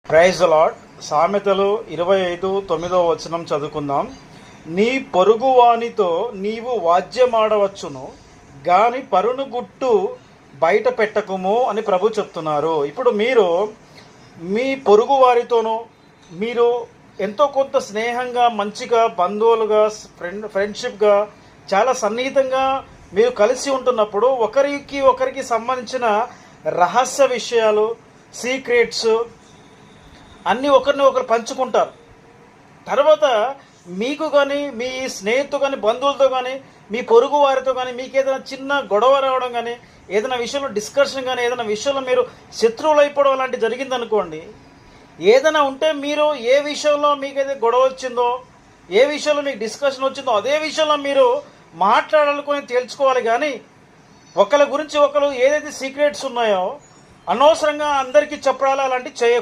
Praise the lord. సామెతలు 25:9 చదువుకుందాం. నీ పొరుగువానితో నీవు వాద్యమాడవచ్చును గాని పరుని గుట్టు బయట పెట్టకుము అని ప్రభు చెప్తున్నారు. ఇప్పుడు మీరు మీ పొరుగు వారితోనూ మీరు ఎంతో కొంత స్నేహంగా, మంచిగా, బంధువులుగా, ఫ్రెండ్షిప్గా, చాలా సన్నిహితంగా మీరు కలిసి ఉంటున్నప్పుడు ఒకరికి సంబంధించిన రహస్య విషయాలు, సీక్రెట్స్ అన్నీ ఒకరిని ఒకరు పంచుకుంటారు. తర్వాత మీకు కానీ, మీ స్నేహితుతో కానీ, బంధువులతో కానీ, మీ పొరుగు వారితో కానీ మీకు ఏదైనా చిన్న గొడవ రావడం కానీ, ఏదైనా విషయంలో డిస్కషన్ కానీ, ఏదైనా విషయంలో మీరు శత్రువులు అయిపోవడం అలాంటివి జరిగిందనుకోండి, ఏదైనా ఉంటే మీరు ఏ విషయంలో మీకైతే గొడవ వచ్చిందో, ఏ విషయంలో మీకు డిస్కషన్ వచ్చిందో అదే విషయంలో మీరు మాట్లాడాలనుకొని తేల్చుకోవాలి. కానీ ఒకరి గురించి ఒకరు ఏదైతే సీక్రెట్స్ ఉన్నాయో అనవసరంగా అందరికీ చెప్పడాలి అలాంటివి చేయకూడదు.